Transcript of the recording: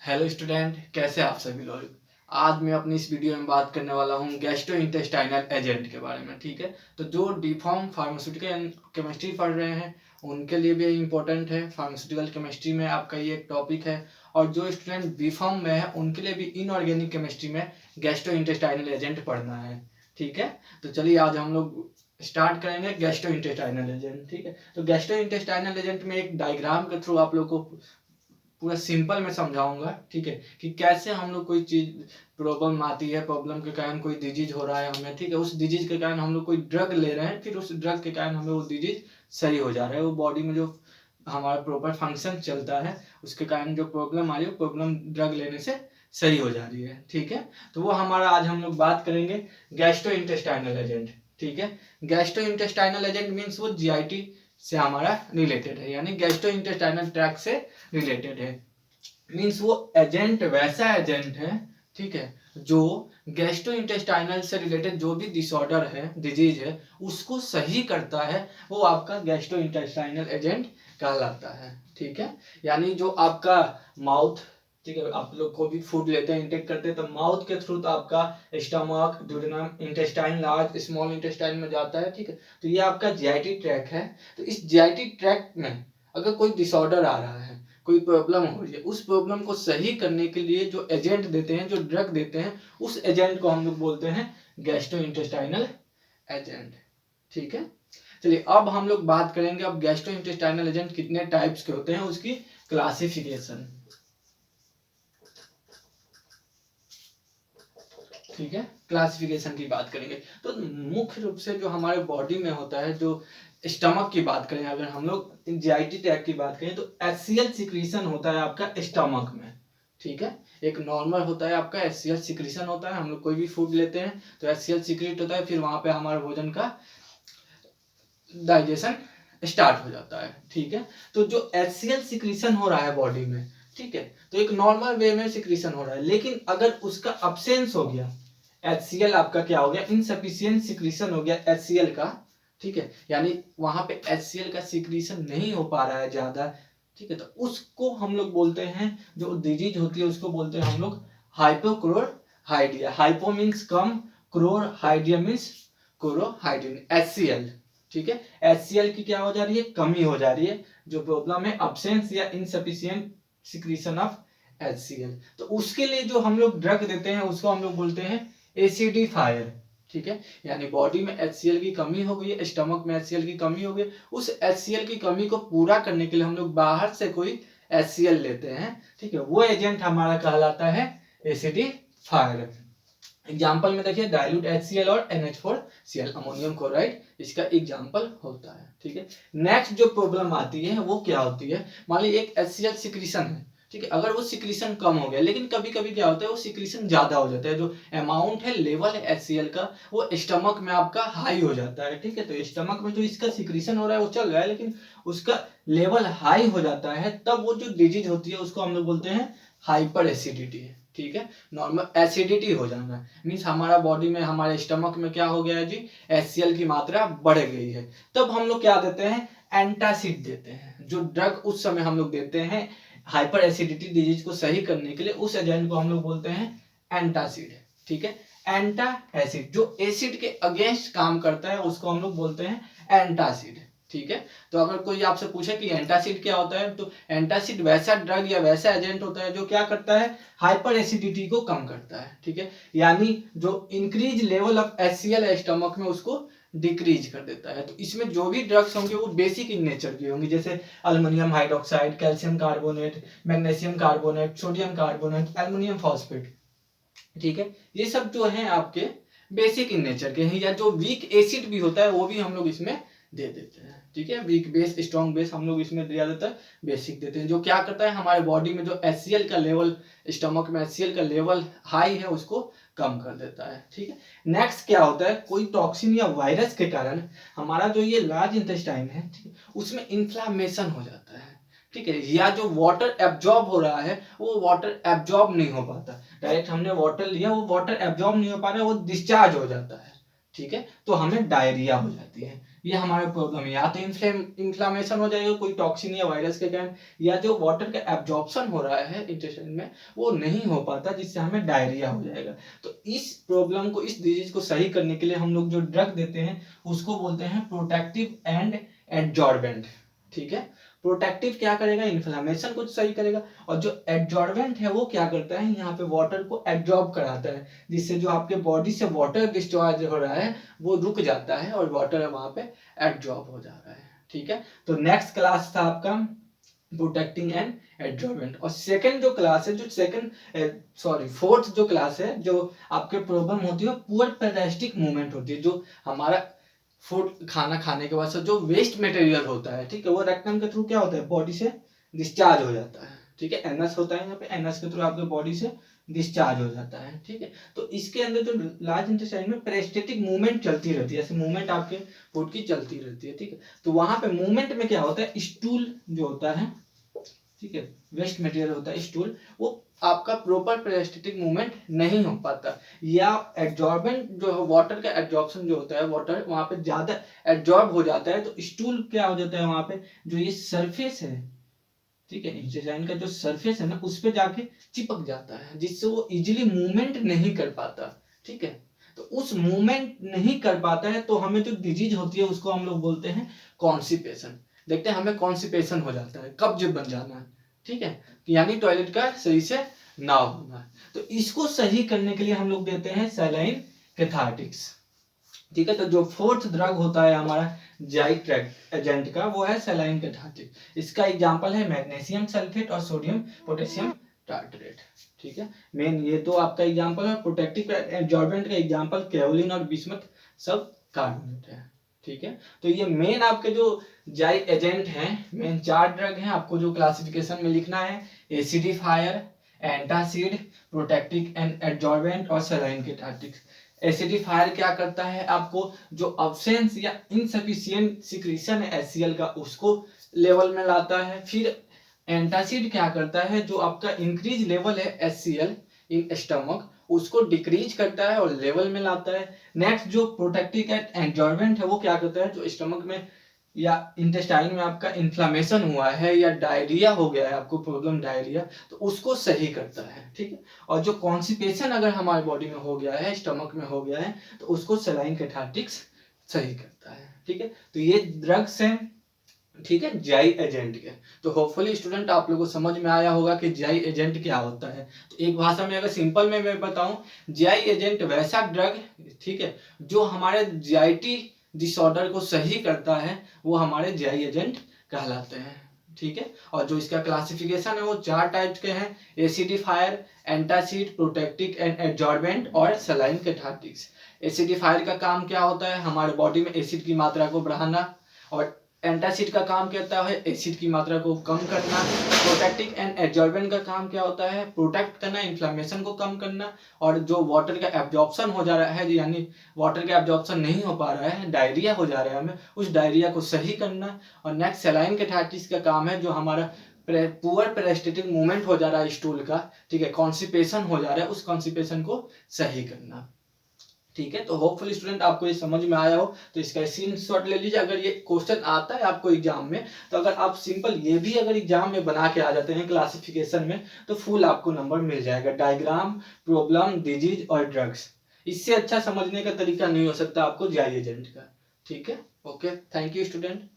Hello student, कैसे आप सभी लोग। आज मैं अपनी इस वीडियो में बात करने वाला हूँ गैस्ट्रोइंटेस्टाइनल एजेंट के बारे में। ठीक है, तो जो डीफॉर्म फार्मास्यूटिकल केमिस्ट्री पढ़ रहे हैं उनके लिए भी इम्पोर्टेंट है। फार्मास्यूटिकल केमिस्ट्री में आपका ये एक टॉपिक है, और जो स्टूडेंट बीफॉर्म में है उनके लिए भी इनऑर्गेनिक केमिस्ट्री में गैस्ट्रोइंटेस्टाइनल एजेंट पढ़ना है। ठीक है, तो चलिए आज हम लोग स्टार्ट करेंगे गैस्ट्रोइंटेस्टाइनल एजेंट। ठीक है, तो गैस्ट्रोइंटेस्टाइनल एजेंट में एक डायग्राम के थ्रू आप लोग को पूरा सिंपल में समझाऊंगा। ठीक है, कि कैसे हम लोग कोई चीज प्रॉब्लम आती है, प्रॉब्लम के कारण कोई डिजीज हो रहा है हमें। ठीक है, उस डिजीज के कारण हम लोग कोई ड्रग ले रहे हैं, फिर उस ड्रग के कारण हमें वो डिजीज सही हो जा रहा है। वो बॉडी में जो हमारा प्रॉपर फंक्शन चलता है उसके कारण जो प्रॉब्लम आ रही है, प्रॉब्लम ड्रग लेने से सही हो जा रही है। ठीक है, तो वो हमारा आज हम लोग बात करेंगे गैस्ट्रो इंटेस्टाइनल एजेंट। ठीक है, गैस्ट्रो इंटेस्टाइनल एजेंट मीन्स वो जीआईटी से हमारा रिलेटेड है, यानी गैस्ट्रो इंटेस्टाइनल ट्रैक्ट से रिलेटेड है। मीन्स वो एजेंट वैसा एजेंट है, ठीक है, जो गैस्ट्रो इंटेस्टाइनल से रिलेटेड जो भी डिसऑर्डर है, डिजीज है, उसको सही करता है, वो आपका गैस्ट्रो इंटेस्टाइनल एजेंट कहलाता है। ठीक है, यानी जो आपका माउथ, ठीक है, आप लोग को भी फूड लेते हैं, इंटेक करते हैं, तो माउथ के थ्रू तो आपका stomach, duodenum, intestine large, small intestine में जाता है। ठीक है, तो ये आपका जीआईटी ट्रैक है। तो इस जीआईटी ट्रैक में अगर कोई डिसऑर्डर आ रहा है, कोई प्रॉब्लम हो रही है, उस प्रॉब्लम को सही करने के लिए जो एजेंट देते हैं, जो ड्रग देते हैं, उस एजेंट को हम लोग बोलते हैं गैस्ट्रोइंटेस्टाइनल एजेंट। ठीक है, चलिए अब हम लोग बात करेंगे अब गैस्ट्रोइंटेस्टाइनल एजेंट कितने टाइप्स के होते हैं, उसकी क्लासिफिकेशन। ठीक है, क्लासिफिकेशन की बात करेंगे। तो मुख्य रूप से जो हमारे बॉडी में होता है, जो स्टमक की बात करें, अगर हम लोग जीआईटी ट्रैक्ट की बात करें, तो एचसीएल सिक्रीशन होता है आपका स्टमक में। ठीक है, एक नॉर्मल होता है आपका एचसीएल सिक्रीशन होता है। हम लोग कोई भी फूड लेते हैं तो एचसीएल सिक्रीट होता है, फिर वहां पे हमारे भोजन का डाइजेशन स्टार्ट हो जाता है। ठीक है, तो जो एचसीएल सिक्रीशन हो रहा है बॉडी में, ठीक है, तो एक नॉर्मल वे में सिक्रीशन हो रहा है, लेकिन अगर उसका अब्सेंस हो गया, HCl आपका क्या हो गया, इनसफिशियंट सिक्रीशन हो गया HCl का। ठीक है, यानी वहां पे HCl का सिक्रीशन नहीं हो पा रहा है ज्यादा। ठीक है, तो उसको हम लोग बोलते हैं, जो डिजीज होती है उसको बोलते हैं हम लोग हाइपोक्लोरहाइड्रिया। हाइपो मीन्स कम, क्लोरहाइड्रिया मीन्स क्लोरोहाइड्रिन, HCl। ठीक है, HCl की क्या हो जा रही है, कमी हो जा रही है, जो प्रॉब्लम है अब्सेंस या इनसफिशियंट सिक्रीशन ऑफ HCl। तो उसके लिए जो हम लोग ड्रग देते हैं उसको हम लोग बोलते हैं एसिडिफायर। ठीक है, यानी बॉडी में HCl की कमी हो गई है, स्टमक में HCl की कमी हो गई, उस HCl की कमी को पूरा करने के लिए हम लोग बाहर से कोई HCl लेते हैं। ठीक है, वो एजेंट हमारा कहलाता है एसिडिफायर। एग्जाम्पल में देखिए डाइल्यूट HCl और NH4Cl, अमोनियम क्लोराइड इसका एग्जाम्पल होता है। ठीक है, नेक्स्ट जो प्रॉब्लम आती है वो क्या होती है, मान लीजिए एक HCl सिक्रीशन है। ठीक है, अगर वो सिक्रीशन कम हो गया, लेकिन कभी कभी क्या होता है वो सिक्रीशन ज्यादा हो जाता है, जो अमाउंट है, लेवल है HCl का, वो स्टमक में आपका हाई हो जाता है। ठीक है, तो स्टमक में जो इसका सिक्रीशन हो रहा है वो चल रहा है, लेकिन उसका लेवल हाई हो जाता है, तब वो जो डिजीज होती है उसको हम लोग बोलते हैं हाइपर एसिडिटी। ठीक है, नॉर्मल एसिडिटी हो जाना मीन्स हमारा बॉडी में, हमारे स्टमक में क्या हो गया है जी, HCl की मात्रा बढ़ गई है। तब हम लोग क्या देते हैं, एंटासिड देते हैं। जो ड्रग उस समय हम लोग देते हैं हाइपर एसिडिटी डिजीज को सही करने के लिए, उस एजेंट को हम लोग बोलते हैं एंटासिड। ठीक है, एंटा एसिड जो एसिड के अगेंस्ट काम करता है उसको हम लोग बोलते हैं एंटासिड। ठीक है, तो अगर कोई आपसे पूछे कि एंटासिड क्या होता है, तो एंटासिड वैसा ड्रग या वैसा एजेंट होता है जो क्या करता है, हाइपर एसिडिटी को कम करता है। ठीक है, यानी जो इंक्रीज लेवल ऑफ HCl है स्टमक में उसको डिक्रीज कर देता है। तो इसमें जो भी ड्रग्स होंगे वो बेसिक इन नेचर के होंगे, जैसे aluminium hydroxide, calcium carbonate, magnesium carbonate, sodium carbonate, aluminium phosphate. ठीक है, ये सब जो है आपके बेसिक इन नेचर के हैं, या जो वीक एसिड भी होता है वो भी हम लोग इसमें दे देते हैं। ठीक है, वीक बेस, स्ट्रॉन्ग बेस हम लोग इसमें दिया देता है, बेसिक देते हैं, जो क्या करता है हमारे बॉडी में जो HCl का लेवल, स्टमक में HCl का लेवल हाई है उसको कम कर देता है। ठीक है, नेक्स्ट क्या होता है, कोई टॉक्सिन या वायरस के कारण हमारा जो ये लार्ज इंटेस्टाइन है, ठीक है, उसमें इन्फ्लामेशन हो जाता है। ठीक है, या जो वाटर एब्जॉर्ब हो रहा है वो वाटर एब्जॉर्ब नहीं हो पाता, डायरेक्ट हमने वाटर लिया, वो वाटर एब्जॉर्ब नहीं हो पा रहा है, वो डिस्चार्ज हो जाता है। ठीक है, तो हमें डायरिया हो जाती है। ये हमारा प्रॉब्लम है, या तो इन्फ्लामेशन हो जाएगा कोई टॉक्सिन या वायरस के कारण, या जो वाटर का एब्जॉर्प्शन हो रहा है इंटेस्टाइन में वो नहीं हो पाता, जिससे हमें डायरिया हो जाएगा। तो इस प्रॉब्लम को, इस डिजीज को सही करने के लिए हम लोग जो ड्रग देते हैं उसको बोलते हैं प्रोटेक्टिव एंड एडजॉर्बेंट। ठीक है, प्रोटेक्टिव क्या करेगा, इन्फ्लामेशन को सही करेगा, और जो एडजॉर्बेंट है वो क्या करता है, यहाँ पे वाटर को एब्जॉर्ब कराता है, जिससे जो आपके बॉडी से वाटर डिस्चार्ज हो रहा है वो रुक जाता है और वाटर वहां पे एब्जॉर्ब हो जा रहा है। ठीक है, तो नेक्स्ट क्लास था आपका प्रोटेक्टिंग एंड एडजॉर्बेंट। और सेकंड जो क्लास है, जो फोर्थ जो क्लास है, जो आपके प्रॉब्लम होती है पुअर पेरिस्टिक मूवमेंट होती है, जो हमारा फूड खाना खाने के बाद जो वेस्ट मटेरियल होता है, ठीक है, वो रेक्टम के थ्रू क्या होता है, बॉडी से डिस्चार्ज हो जाता है। ठीक है, एनएस होता है यहाँ पे, एनएस के थ्रू आपके बॉडी से डिस्चार्ज हो जाता है। ठीक है, तो इसके अंदर जो लार्ज इंटेस्टाइन में पेरिस्टेटिक मूवमेंट चलती रहती है, ऐसे मूवमेंट आपके फूड की चलती रहती है। ठीक है, तो वहां पे मूवमेंट में क्या होता है, स्टूल जो होता है, ठीक है, वेस्ट मटेरियल होता है स्टूल, वो आपका प्रॉपर पेरिस्टेटिक मूवमेंट नहीं हो पाता, या एडजॉर्बेंट जो है वाटर का एब्जॉर्प्शन जो होता है, वाटर वहां पे ज्यादा एब्जॉर्ब हो जाता है, तो स्टूल क्या हो जाता है वहां पे, जो ये सरफेस है, ठीक है, इंटेस्टाइन का जो सरफेस है ना, उस पे जाके चिपक जाता है, जिससे वो इजीली मूवमेंट नहीं कर पाता। ठीक है, तो उस मूवमेंट नहीं कर पाता है तो हमें जो डिजीज होती है उसको हम लोग बोलते हैं कॉन्स्टिपेशन। देखते हैं हमें कॉन्स्टिपेशन हो जाता है, कब्ज बन जाना है। ठीक है, यानी टॉयलेट का सही से ना होना। तो इसको सही करने के लिए हम लोग देते हैं सैलाइन कैथार्टिक्स। ठीक है, तो जो फोर्थ ड्रग होता है हमारा जाइट एजेंट का, वो है सैलाइन कैथार्टिक। इसका एग्जांपल है मैग्नीशियम सल्फेट और सोडियम पोटेशियम टार्टरेट। ठीक है, मेन ये तो आपका एग्जांपल है। प्रोटेक्टिव एडजॉर्बेंट का एग्जांपल केओलिन और बिस्मथ सब कार्बोनेट है। ठीक है, तो ये मेन आपके जो जाई एजेंट हैं, मेन 4 ड्रग हैं, आपको जो क्लासिफिकेशन में लिखना है, acidifier, antacid, protective and adsorbent और सैलाइन कैथार्टिक। एसिडिफायर क्या करता है, आपको जो अब्सेंस या इनसफिशिएंट सिक्रीशन है HCl का उसको लेवल में लाता है। फिर एंटासिड क्या करता है, जो आपका इंक्रीज लेवल है HCl इन स्टमक उसको डिक्रीज करता है और लेवल में लाता है। नेक्स्ट जो प्रोटेक्टिव एडजॉर्बेंट है वो क्या करता है, जो स्टमक में या इंटेस्टाइन में आपका इन्फ्लामेशन हुआ है या डायरिया हो गया है, आपको प्रॉब्लम डायरिया, तो उसको सही करता है। ठीक है, और जो कॉन्स्टिपेशन अगर हमारे बॉडी में हो गया है, स्टमक में हो गया है, तो उसको सलाइन कैथार्टिक्स सही करता है। ठीक है, तो ये ड्रग्स हैं, ठीक है, जाई एजेंट के। तो होपफुली स्टूडेंट आप लोगों को समझ में आया होगा कि जाई एजेंट क्या होता है। तो एक भाषा में अगर सिंपल में मैं बताऊं, जाई एजेंट वैसा ड्रग, ठीक है, जो हमारे जाइटी डिसऑर्डर को सही करता है, वो हमारे जाई एजेंट कहलाते हैं। ठीक है, और जो इसका क्लासिफिकेशन है वो 4 टाइप्स के हैं, acidifier, antacid, protective and adsorbent और सलाइन कैथार्टिक्स। एसिडिफायर का काम क्या होता है, हमारे बॉडी में एसिड की मात्रा को बढ़ाना, और एंटासिड का काम कहता है एसिड की मात्रा को कम करना। प्रोटेक्टिव एंड एडजॉर्बेंट का काम क्या होता है, प्रोटेक्ट करना, इन्फ्लेमेशन को कम करना, और जो वाटर का एब्जॉर्प्शन हो जा रहा है, यानी वाटर का एब्जॉर्प्शन नहीं हो पा रहा है, डायरिया हो जा रहा है हमें, उस डायरिया को सही करना। और नेक्स्ट सलाइन कैथार्टिक्स का काम है, जो हमारा पुअर पेरिस्टेटिक मूवमेंट हो जा रहा है स्टूल का, ठीक है, कॉन्स्टिपेशन हो जा रहा है, उस कॉन्स्टिपेशन को सही करना। ठीक है, तो होपफुली स्टूडेंट आपको ये समझ में आया हो, तो इसका स्क्रीनशॉट ले लीजिए। अगर ये क्वेश्चन आता है आपको एग्जाम में, तो अगर आप सिंपल ये भी अगर एग्जाम में बना के आ जाते हैं क्लासिफिकेशन में, तो फुल आपको नंबर मिल जाएगा, डायग्राम, प्रॉब्लम, डिजीज और ड्रग्स। इससे अच्छा समझने का तरीका नहीं हो सकता आपको जाई एजेंट का। ठीक है, ओके, थैंक यू स्टूडेंट।